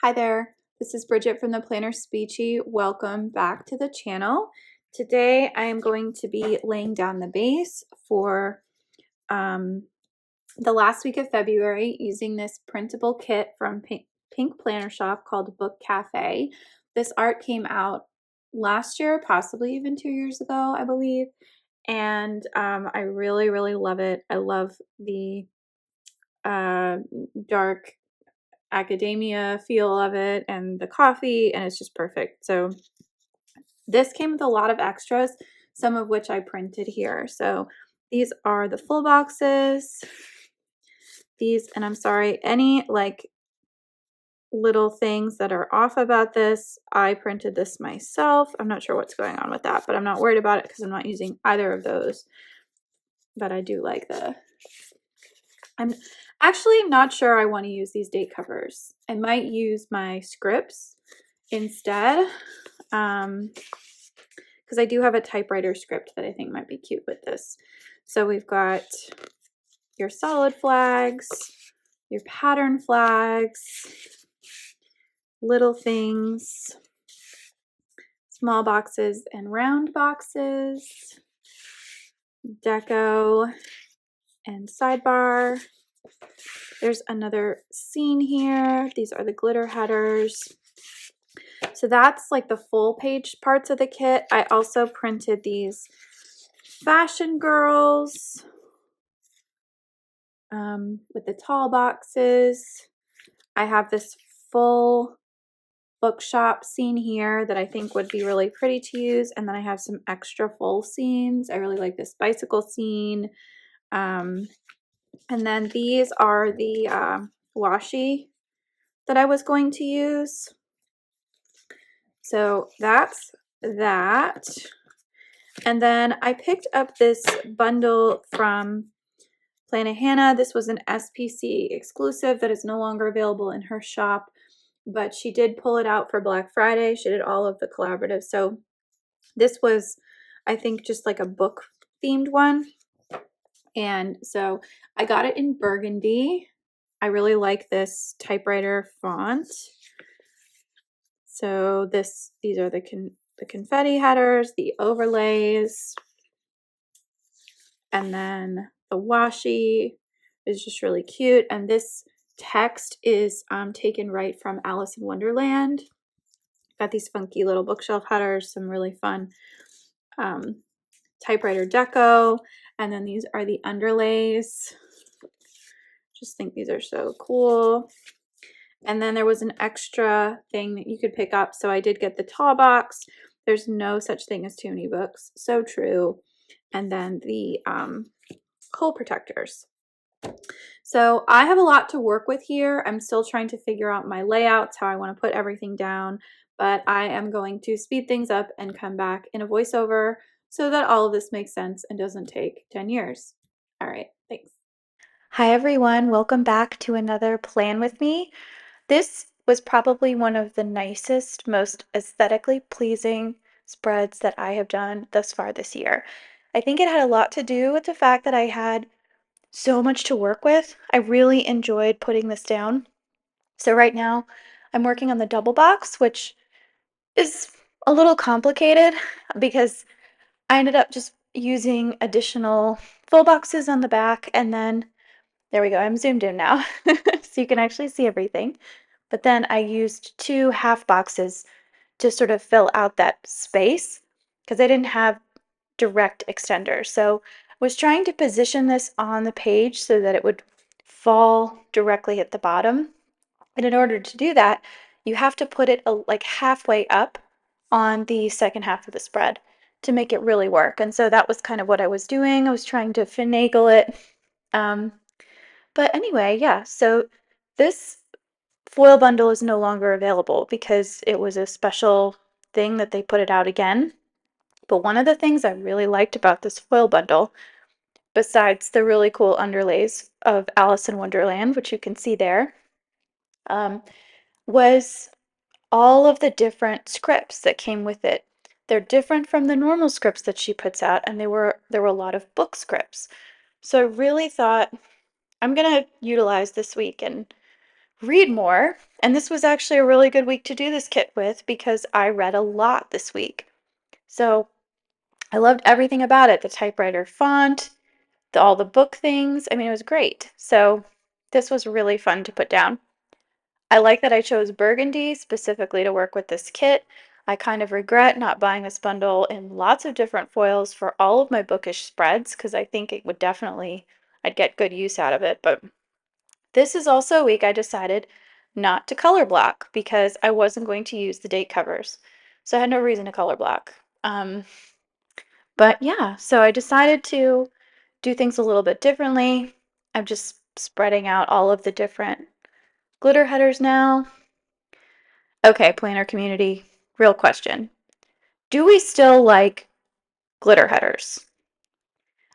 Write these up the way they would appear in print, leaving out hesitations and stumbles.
Hi there, this is Bridget from the PlannerSpeechie. Welcome back to the channel. Today I am going to be laying down the base for the last week of February using this printable kit from PinkPlannerShop called Book Cafe. This art came out last year, possibly even 2 years ago, I believe, and I really love it. I love the dark academia feel of it and the coffee, and it's just perfect. So this came with a lot of extras, some of which I printed here. So these are the full boxes. These, and I'm sorry, any like little things that are off about this, I printed this myself. I'm not sure what's going on with that, but I'm not worried about it because I'm not using either of those. But I do like I'm actually not sure I want to use these date covers. I might use my scripts instead, because I do have a typewriter script that I think might be cute with this. So we've got your solid flags, your pattern flags, little things, small boxes and round boxes, deco and sidebar. There's another scene here. These are the glitter headers. So that's like the full page parts of the kit. I also printed these fashion girls with the tall boxes. I have this full bookshop scene here that I think would be really pretty to use. And then I have some extra full scenes. I really like this bicycle scene. And then these are the washi that I was going to use. So that's that. And then I picked up this bundle from Plannahannah. This was an SPC exclusive that is no longer available in her shop, but she did pull it out for Black Friday. She did all of the collaborative. So this was, I think, just like a book themed one. And so I got it in burgundy. I really like this typewriter font. So these are the confetti headers, the overlays, and then the washi is just really cute. And this text is taken right from Alice in Wonderland. Got these funky little bookshelf headers, some really fun typewriter deco, and then these are the underlays. Just think these are so cool. And then there was an extra thing that you could pick up. So I did get the tall box. There's no such thing as too many books. So true. And then the hole protectors. So I have a lot to work with here. I'm still trying to figure out my layouts, how I want to put everything down, but I am going to speed things up and come back in a voiceover so that all of this makes sense and doesn't take 10 years. All right, thanks. Hi everyone, welcome back to another Plan With Me. This was probably one of the nicest, most aesthetically pleasing spreads that I have done thus far this year. I think it had a lot to do with the fact that I had so much to work with. I really enjoyed putting this down. So right now I'm working on the double box, which is a little complicated because I ended up just using additional full boxes on the back, and then there we go, I'm zoomed in now so you can actually see everything. But then I used 2 half boxes to sort of fill out that space because I didn't have direct extenders. So I was trying to position this on the page so that it would fall directly at the bottom. And in order to do that, you have to put it like halfway up on the second half of the spread to make it really work. And so that was kind of what I was doing. I was trying to finagle it. Um, but anyway, yeah, so this foil bundle is no longer available because it was a special thing that they put it out again. But one of the things I really liked about this foil bundle, besides the really cool underlays of Alice in Wonderland, which you can see there, was all of the different scripts that came with it. They're different from the normal scripts that she puts out, and there were a lot of book scripts. So I really thought I'm gonna utilize this week and read more. And this was actually a really good week to do this kit with because I read a lot this week. So I loved everything about it. The typewriter font, all the book things. I mean, it was great. So this was really fun to put down. I like that I chose burgundy specifically to work with this kit. I kind of regret not buying this bundle in lots of different foils for all of my bookish spreads because I think it would definitely, I'd get good use out of it. But this is also a week I decided not to color block because I wasn't going to use the date covers. So I had no reason to color block. But yeah, so I decided to do things a little bit differently. I'm just spreading out all of the different glitter headers now. Okay, planner community, real question. Do we still like glitter headers?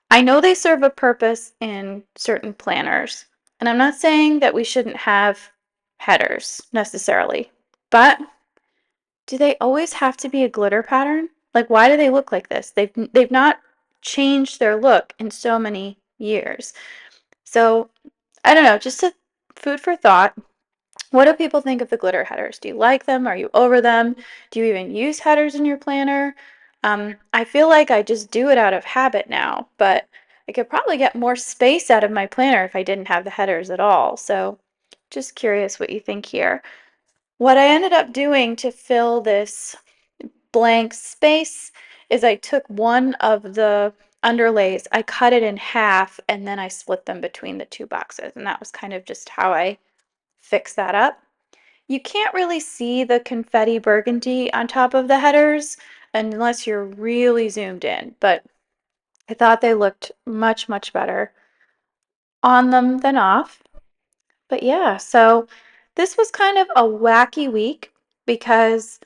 I know they serve a purpose in certain planners, and I'm not saying that we shouldn't have headers necessarily, but do they always have to be a glitter pattern? Like, why do they look like this? They've not changed their look in so many years. So, I don't know, just a food for thought. What do people think of the glitter headers? Do you like them? Are you over them? Do you even use headers in your planner? I feel like I just do it out of habit now, but I could probably get more space out of my planner if I didn't have the headers at all. So just curious what you think here. What I ended up doing to fill this blank space is I took one of the underlays, I cut it in half, and then I split them between the two boxes. And that was kind of just how I fixed that up. You can't really see the confetti burgundy on top of the headers unless you're really zoomed in, but I thought they looked much, much better on them than off. But yeah, so this was kind of a wacky week because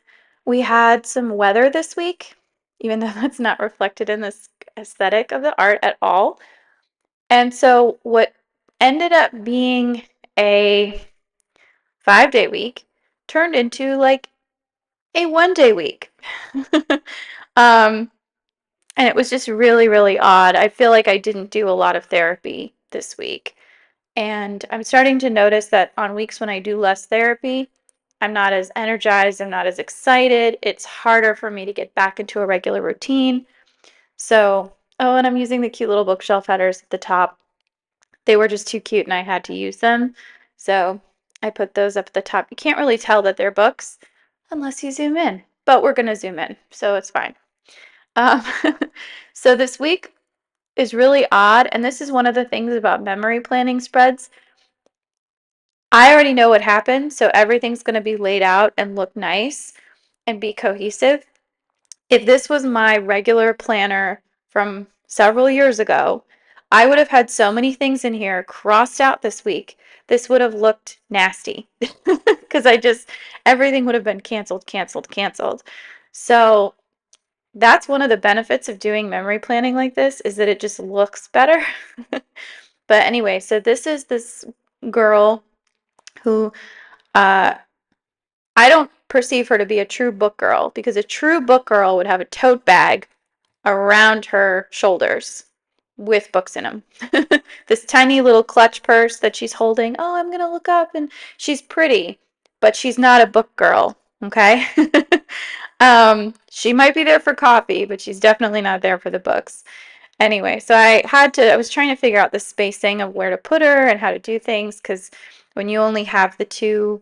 we had some weather this week, even though that's not reflected in this aesthetic of the art at all. And so what ended up being a 5-day week turned into like a 1-day week. um, and it was just really, really odd. I feel like I didn't do a lot of therapy this week. And I'm starting to notice that on weeks when I do less therapy, I'm not as energized, I'm not as excited. It's harder for me to get back into a regular routine. So, oh, and I'm using the cute little bookshelf headers at the top. They were just too cute and I had to use them. So I put those up at the top. You can't really tell that they're books unless you zoom in, but we're going to zoom in, so it's fine. Um, so this week is really odd, and this is one of the things about memory planning spreads. I already know what happened, so everything's going to be laid out and look nice and be cohesive. If this was my regular planner from several years ago, I would have had so many things in here crossed out this week. This would have looked nasty because everything would have been canceled, canceled, canceled. So that's one of the benefits of doing memory planning like this is that it just looks better. But anyway, so this is this girl who uh, I don't perceive her to be a true book girl because a true book girl would have a tote bag around her shoulders with books in them. This tiny little clutch purse that she's holding. Oh, I'm going to look up and she's pretty, but she's not a book girl, okay? She might be there for coffee, but she's definitely not there for the books. Anyway, so I was trying to figure out the spacing of where to put her and how to do things because when you only have the two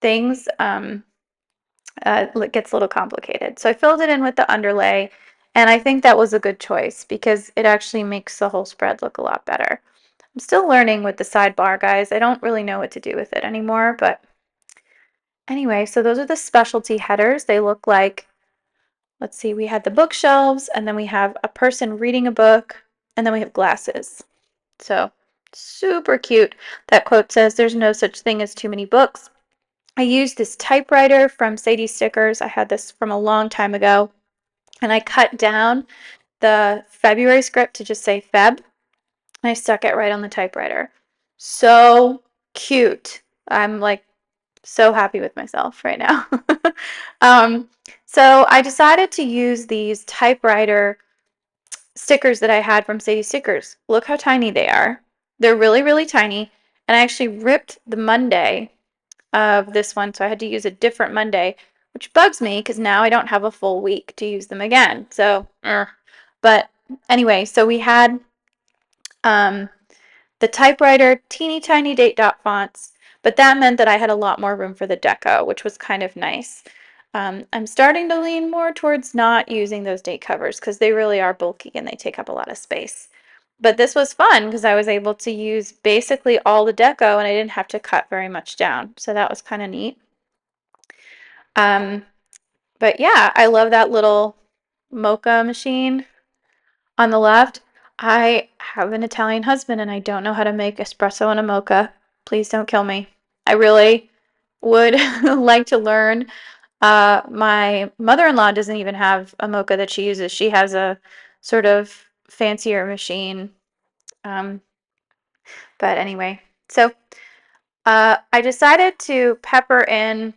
things, it gets a little complicated. So I filled it in with the underlay, and I think that was a good choice because it actually makes the whole spread look a lot better. I'm still learning with the sidebar, guys. I don't really know what to do with it anymore, but anyway, so those are the specialty headers. They look like, let's see, we had the bookshelves, and then we have a person reading a book, and then we have glasses. So super cute. That quote says, "There's no such thing as too many books." I used this typewriter from Sadie Stickers. I had this from a long time ago. And I cut down the February script to just say Feb. And I stuck it right on the typewriter. So cute. I'm like so happy with myself right now. um, so I decided to use these typewriter stickers that I had from Sadie Stickers. Look how tiny they are. They're really, really tiny. And I actually ripped the Monday of this one, so I had to use a different Monday, which bugs me because now I don't have a full week to use them again. So, but anyway, so we had um, the typewriter, teeny tiny date dot fonts, but that meant that I had a lot more room for the deco, which was kind of nice. I'm starting to lean more towards not using those date covers because they really are bulky and they take up a lot of space. But this was fun because I was able to use basically all the deco and I didn't have to cut very much down. So that was kind of neat. Um, but yeah, I love that little mocha machine on the left. I have an Italian husband and I don't know how to make espresso in a mocha. Please don't kill me. I really would like to learn. My mother-in-law doesn't even have a mocha that she uses. She has a sort of fancier machine. Um, but anyway, so I decided to pepper in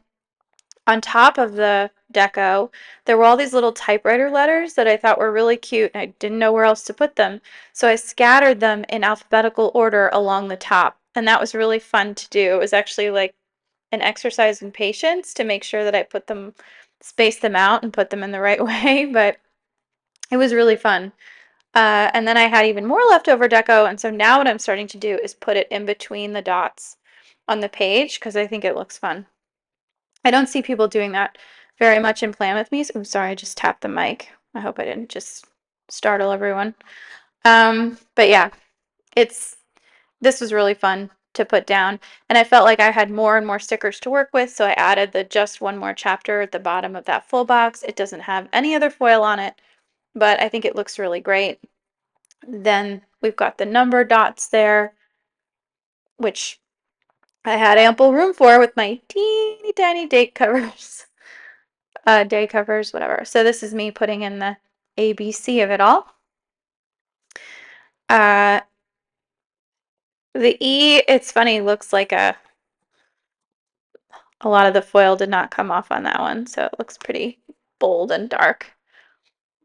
on top of the deco. There were all these little typewriter letters that I thought were really cute, and I didn't know where else to put them. So I scattered them in alphabetical order along the top, and that was really fun to do. It was actually like an exercise in patience to make sure that I put them, space them out and put them in the right way, but it was really fun. And then I had even more leftover deco, and so now what I'm starting to do is put it in between the dots on the page because I think it looks fun. I don't see people doing that very much in Plan With Me. So, I'm sorry, I just tapped the mic. I hope I didn't just startle everyone. But yeah, it's this was really fun to put down, and I felt like I had more and more stickers to work with, so I added the just one more chapter at the bottom of that full box. It doesn't have any other foil on it, but I think it looks really great. Then we've got the number dots there, which I had ample room for with my teeny tiny date covers. Day covers, whatever. So this is me putting in the ABC of it all. Uh, the E, it's funny, looks like a lot of the foil did not come off on that one, so it looks pretty bold and dark.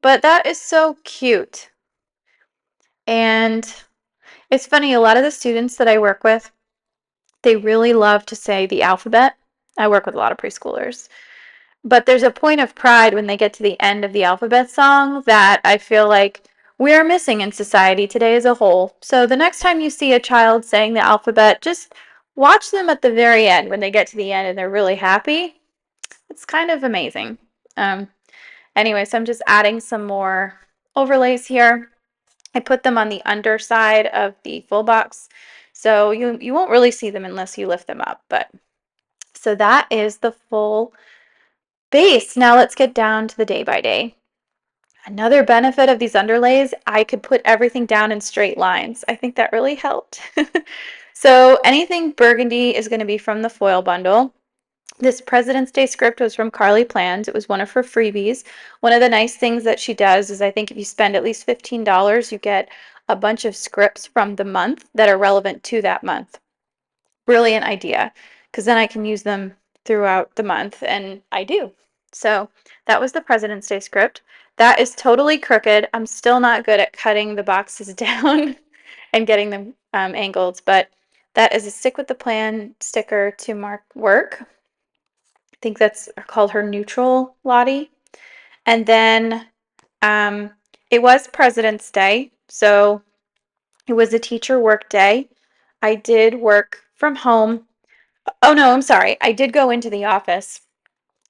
But that is so cute. And it's funny, a lot of the students that I work with, they really love to say the alphabet. I work with a lot of preschoolers. But there's a point of pride when they get to the end of the alphabet song that I feel like we are missing in society today as a whole. So the next time you see a child saying the alphabet, just watch them at the very end when they get to the end and they're really happy. It's kind of amazing. Um, anyway, so I'm just adding some more overlays here. I put them on the underside of the full box, so you won't really see them unless you lift them up. But so that is the full base. Now let's get down to the day by day. Another benefit of these underlays, I could put everything down in straight lines. I think that really helped. So anything burgundy is going to be from the foil bundle. This President's Day script was from Carly Plans. It was one of her freebies. One of the nice things that she does is I think if you spend at least $15, you get a bunch of scripts from the month that are relevant to that month. Brilliant idea, because then I can use them throughout the month, and I do. So that was the President's Day script. That is totally crooked. I'm still not good at cutting the boxes down and getting them angled, but that is a stick with the plan sticker to mark work. I think that's called her neutral Lottie. And then it was President's Day, so it was a teacher work day. I did work from home. Oh no, I'm sorry. I did go into the office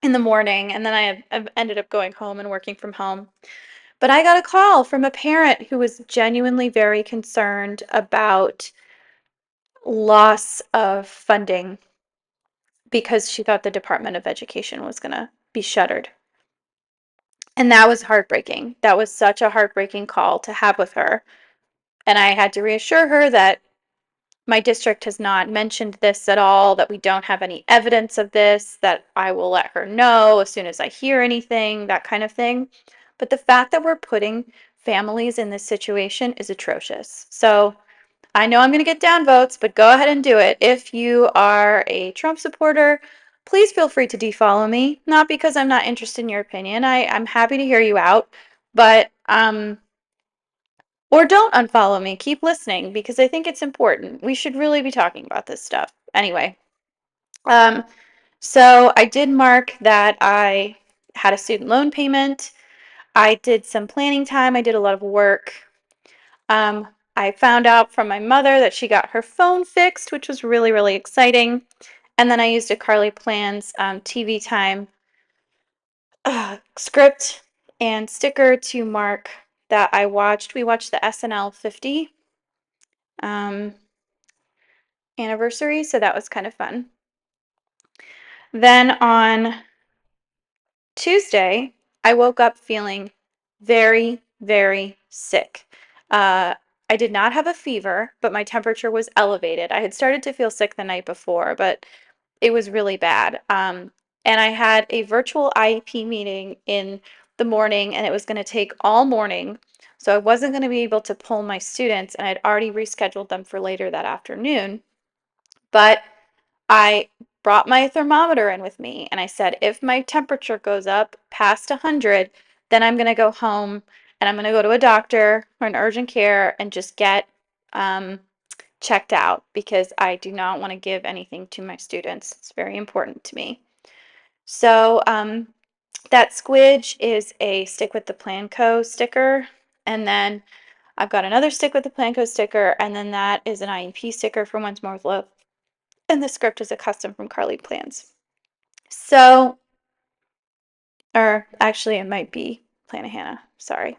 in the morning and then I ended up going home and working from home. But I got a call from a parent who was genuinely very concerned about loss of funding because she thought the Department of Education was going to be shuttered. And that was heartbreaking. That was such a heartbreaking call to have with her. And I had to reassure her that my district has not mentioned this at all, that we don't have any evidence of this, that I will let her know as soon as I hear anything, that kind of thing. But the fact that we're putting families in this situation is atrocious. So I know I'm going to get down votes, but go ahead and do it. If you are a Trump supporter, please feel free to defollow me. Not because I'm not interested in your opinion. I'm happy to hear you out, but Or don't unfollow me. Keep listening because I think it's important. We should really be talking about this stuff. Anyway, um, so I did mark that I had a student loan payment. I did some planning time. I did a lot of work. I found out from my mother that she got her phone fixed, which was really, really exciting. And then I used a Carly Plans TV time script and sticker to mark that I watched. We watched the SNL 50 um, anniversary, so that was kind of fun. Then on Tuesday, I woke up feeling very, very sick. I did not have a fever, but my temperature was elevated. I had started to feel sick the night before, but it was really bad. And I had a virtual IEP meeting in the morning, and it was going to take all morning. So I wasn't going to be able to pull my students, and I'd already rescheduled them for later that afternoon. But I brought my thermometer in with me, and I said, if my temperature goes up past 100, then I'm going to go home and I'm going to go to a doctor or an urgent care and just get checked out because I do not want to give anything to my students. It's very important to me. So that squidge is a Stick with the Plan Co. sticker. And then I've got another Stick with the Plan Co. sticker. And then that is an IEP sticker from Once More with Love. And the script is a custom from Carly Plans. So, or actually it might be Plannahannah. Sorry.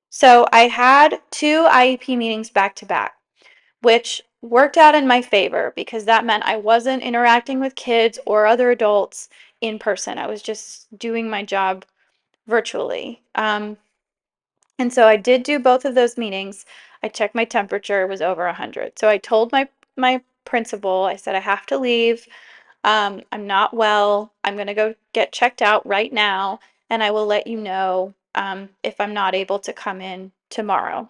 So I had 2 IEP meetings back to back, which worked out in my favor because that meant I wasn't interacting with kids or other adults in person. I was just doing my job virtually. And so I did do both of those meetings. I checked my temperature, it was over 100. So I told my principal, I said, I have to leave. I'm not well. I'm going to go get checked out right now, and I will let you know if I'm not able to come in tomorrow.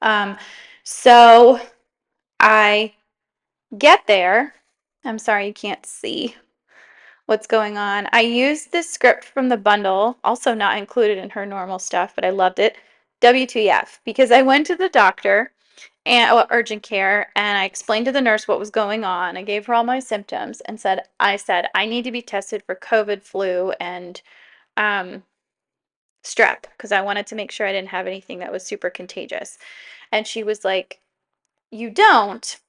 Um, so I get there. I'm sorry you can't see what's going on. I used this script from the bundle, also not included in her normal stuff, but I loved it. WTF, because I went to the doctor and urgent care and I explained to the nurse what was going on. I gave her all my symptoms and I said I need to be tested for COVID, flu, and um, strep because I wanted to make sure I didn't have anything that was super contagious. And she was like, "You don't,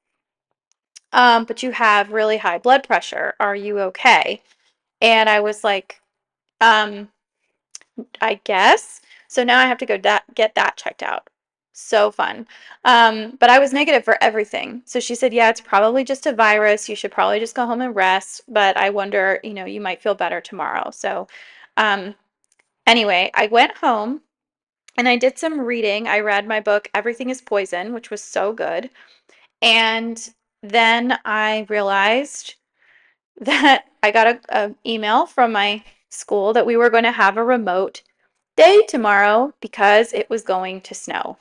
but you have really high blood pressure. Are you okay?" And I was like, um, I guess. So now I have to go get that checked out. So fun. But I was negative for everything. So she said, yeah, it's probably just a virus. You should probably just go home and rest. But I wonder, you might feel better tomorrow. So um, anyway, I went home and I did some reading. I read my book, Everything is Poison, which was so good. And then I realized that I got a email from my school that we were going to have a remote day tomorrow because it was going to snow.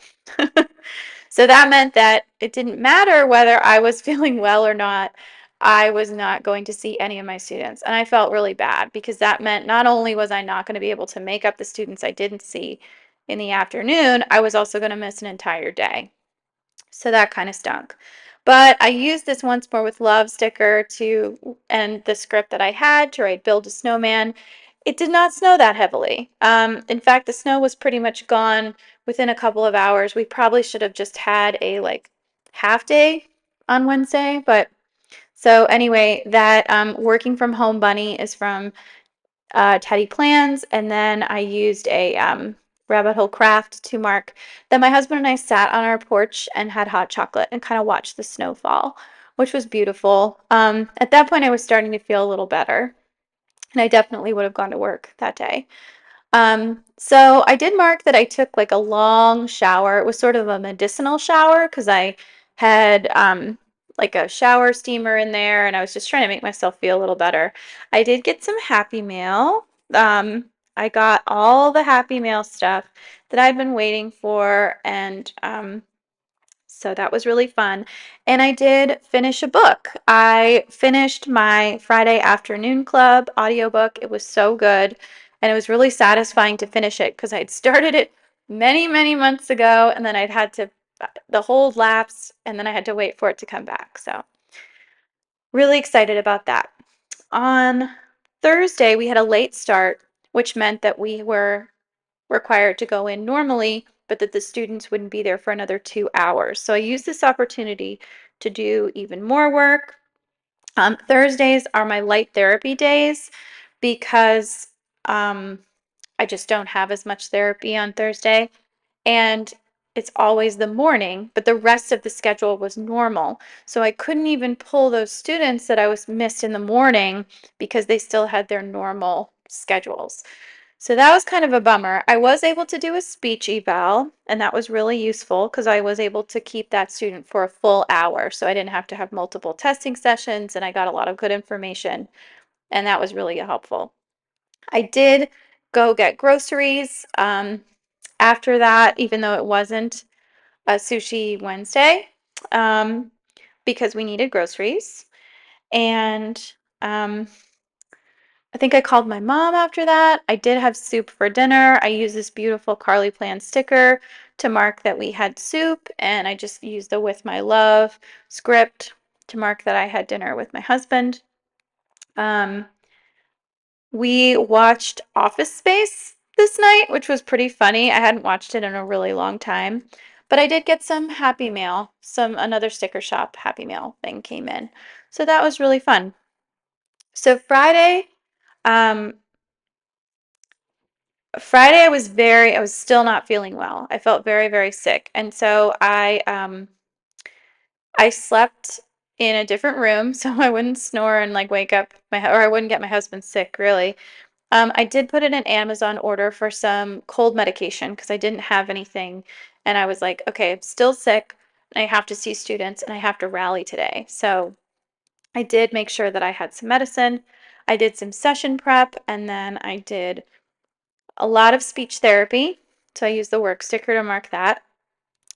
So that meant that it didn't matter whether I was feeling well or not. I was not going to see any of my students. And I felt really bad because that meant not only was I not going to be able to make up the students I didn't see in the afternoon, I was also going to miss an entire day. So that kind of stunk. But I used this Once More with Love sticker and the script that I had to write Build a Snowman. It did not snow that heavily. In fact, the snow was pretty much gone within a couple of hours. We probably should have just had a half day on Wednesday. But so anyway, that working from home bunny is from Teddy Plans, and then I used a Rabbit Hole Craft to mark. Then my husband and I sat on our porch and had hot chocolate and kind of watched the snow fall, which was beautiful. At that point, I was starting to feel a little better, and I definitely would have gone to work that day. So I did mark that I took a long shower. It was sort of a medicinal shower because I had a shower steamer in there and I was just trying to make myself feel a little better. I did get some Happy Mail. I got all the Happy Mail stuff that I've been waiting for, and so that was really fun. And I did finish a book. I finished my Friday Afternoon Club audiobook. It was so good. And it was really satisfying to finish it because I'd started it many, many months ago, and then I'd had to, the hold lapsed, and then I had to wait for it to come back. So, really excited about that. On Thursday, we had a late start, which meant that we were required to go in normally, but that the students wouldn't be there for another 2 hours. So I used this opportunity to do even more work. Thursdays are my light therapy days because um, I just don't have as much therapy on Thursday. And it's always the morning, but the rest of the schedule was normal. So I couldn't even pull those students that I was missed in the morning because they still had their normal schedules. So that was kind of a bummer. I was able to do a speech eval, and that was really useful because I was able to keep that student for a full hour. So I didn't have to have multiple testing sessions, and I got a lot of good information, and that was really helpful. I did go get groceries after that, even though it wasn't a sushi Wednesday, um, because we needed groceries. And um, I think I called my mom after that. I did have soup for dinner. I used this beautiful Carly Plan sticker to mark that we had soup, and I just used the With My Love script to mark that I had dinner with my husband. Um, we watched Office Space this night, which was pretty funny. I hadn't watched it in a really long time, but I did get some Happy Mail, another sticker shop Happy Mail thing came in. So that was really fun. So um, Friday I was still not feeling well. I felt very, very sick. And so I slept in a different room so I wouldn't snore and like wake up or I wouldn't get my husband sick, really. I did put in an Amazon order for some cold medication because I didn't have anything. And I was like, okay, I'm still sick and I have to see students and I have to rally today. So I did make sure that I had some medicine. I did some session prep, and then I did a lot of speech therapy. So I used the work sticker to mark that.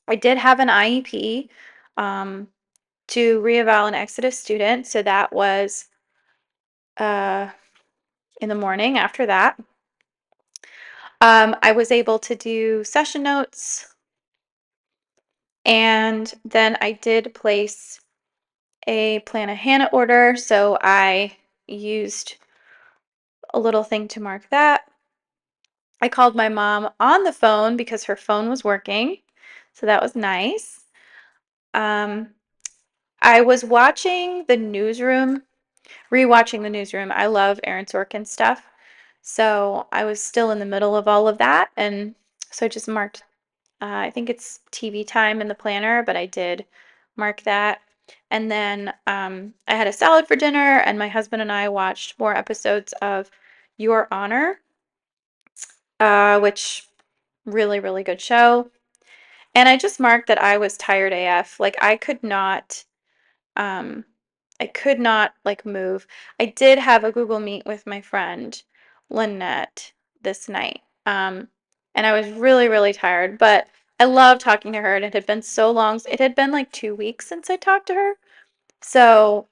I did have an IEP um, to reeval an Exodus student. So that was uh, in the morning after that. I was able to do session notes, and then I did place a Plannahannah order. So I used a little thing to mark that. I called my mom on the phone because her phone was working. So that was nice. Um, I was watching the newsroom, rewatching the newsroom. I love Aaron Sorkin stuff. So I was still in the middle of all of that. And so I just marked, I think it's TV time in the planner, but I did mark that. And then I had a salad for dinner, and my husband and I watched more episodes of Your Honor, which really, really good show. And I just marked that I was tired AF. Like um, I could not like move. I did have a Google Meet with my friend Lynette this night. And I was really, really tired, but I love talking to her, and it had been so long. It had been like 2 weeks since I talked to her. So,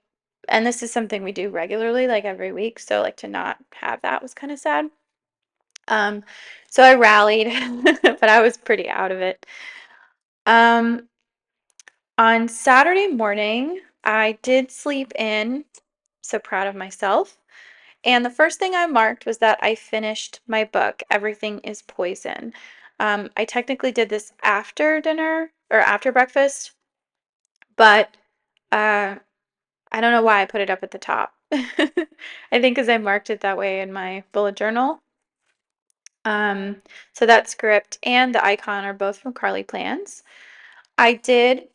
and this is something we do regularly, like every week. So like to not have that was kind of sad. Um, so I rallied, but I was pretty out of it. Um, on Saturday morning, I did sleep in, so proud of myself. And the first thing I marked was that I finished my book, Everything is Poison. I technically did this after dinner or after breakfast, but uh, I don't know why I put it up at the top. I think because I marked it that way in my bullet journal. Um, so that script and the icon are both from Carly Plans. I did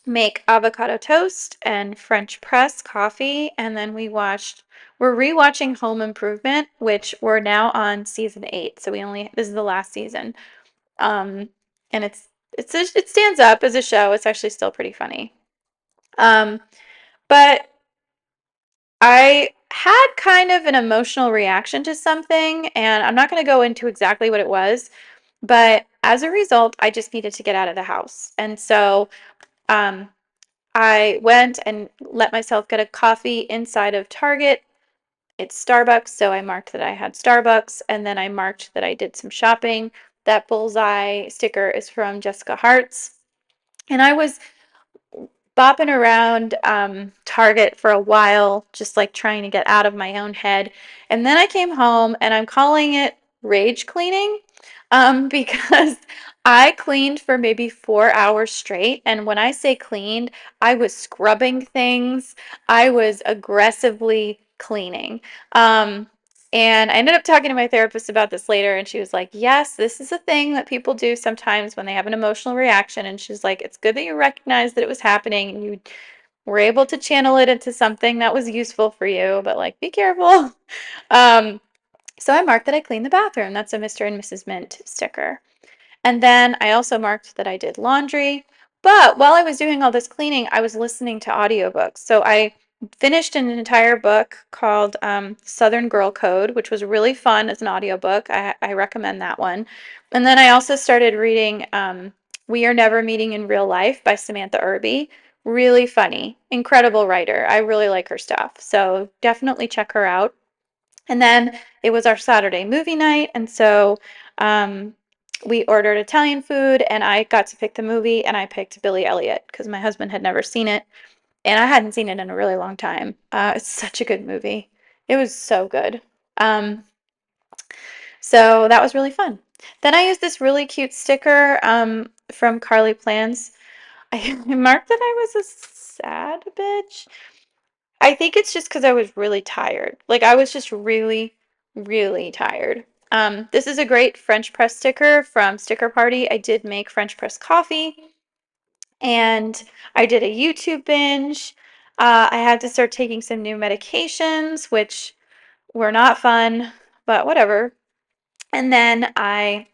make avocado toast and French press coffee, and then we're rewatching Home Improvement, which we're now on season 8. So this is the last season. Um, and it stands up as a show. It's actually still pretty funny. But I had kind of an emotional reaction to something, and I'm not going to go into exactly what it was, but as a result, I just needed to get out of the house. And so um, I went and let myself get a coffee inside of Target. It's Starbucks, so I marked that I had Starbucks, and then I marked that I did some shopping That bullseye sticker is from Jessica Hart's. And I was bopping around Target for a while, just like trying to get out of my own head. And then I came home and I'm calling it rage cleaning because I cleaned for maybe 4 hours straight. And when I say cleaned, I was scrubbing things, I was aggressively cleaning. Um, and I ended up talking to my therapist about this later, and she was like, yes, this is a thing that people do sometimes when they have an emotional reaction. And she's like, it's good that you recognized that it was happening and you were able to channel it into something that was useful for you, but like, be careful. Um, so I marked that I cleaned the bathroom. That's a Mr. and Mrs. Mint sticker. And then I also marked that I did laundry. But while I was doing all this cleaning, I was listening to audiobooks. So I finished an entire book called Southern Girl Code, which was really fun as an audiobook. I recommend that one. And then I also started reading We Are Never Meeting in Real Life by Samantha Irby. Really funny, incredible writer. I really like her stuff. So definitely check her out. And then it was our Saturday movie night, and so we ordered Italian food, and I got to pick the movie, and I picked Billy Elliot because my husband had never seen it, and I hadn't seen it in a really long time. It's such a good movie. It was so good. Um, so that was really fun. Then I used this really cute sticker from Carly Plans. I marked that I was a sad bitch. I think it's just because I was really tired. Like I was just really, really tired. This is a great French press sticker from Sticker Party. I did make French press coffee and I did a YouTube binge. I had to start taking some new medications, which were not fun, but whatever. And then I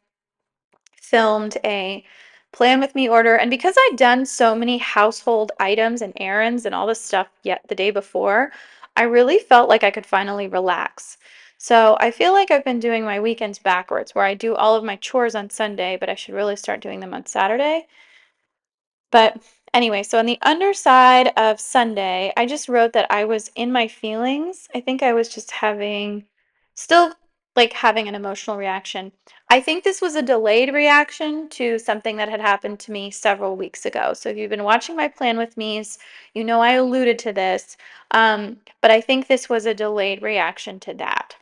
filmed a Plan With Me order. And because I'd done so many household items and errands and all this stuff yet the day before, I really felt like I could finally relax. So I feel like I've been doing my weekends backwards, where I do all of my chores on Sunday, but I should really start doing them on Saturday. But anyway, so on the underside of Sunday, I just wrote that I was in my feelings. I think I was just still like having an emotional reaction. I think this was a delayed reaction to something that had happened to me several weeks ago. So if you've been watching my Plan With Me's, you know I alluded to this. But I think this was a delayed reaction to that.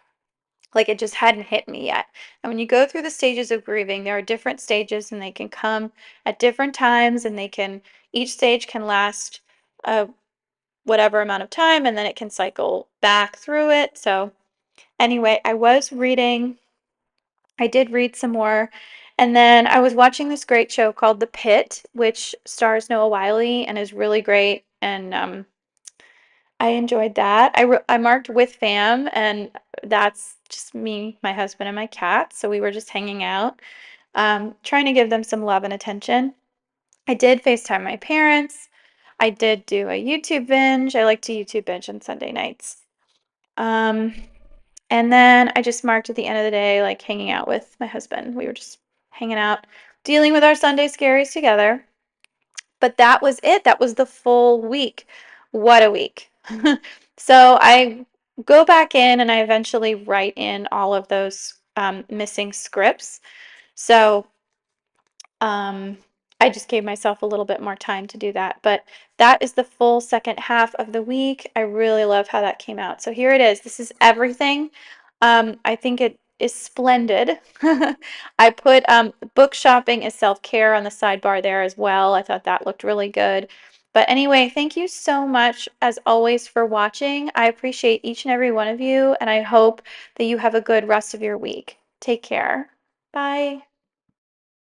Like it just hadn't hit me yet. And when you go through the stages of grieving, there are different stages and they can come at different times and each stage can last whatever amount of time and then it can cycle back through it. So anyway, I did read some more. And then I was watching this great show called The Pit, which stars Noah Wiley and is really great. And I enjoyed that. I marked with fam, and that's just me, my husband, and my cat. So we were just hanging out, trying to give them some love and attention. I did FaceTime my parents. I did do a YouTube binge. I like to YouTube binge on Sunday nights. Um, and then I just marked at the end of the day, like hanging out with my husband. We were just hanging out, dealing with our Sunday scaries together. But that was it. That was the full week. What a week. So I go back in and I eventually write in all of those missing scripts. So um, I just gave myself a little bit more time to do that. But that is the full second half of the week. I really love how that came out. So here it is. This is everything. I think it is splendid. I put book shopping is self-care on the sidebar there as well. I thought that looked really good. But anyway, thank you so much as always for watching. I appreciate each and every one of you, and I hope that you have a good rest of your week. Take care. Bye.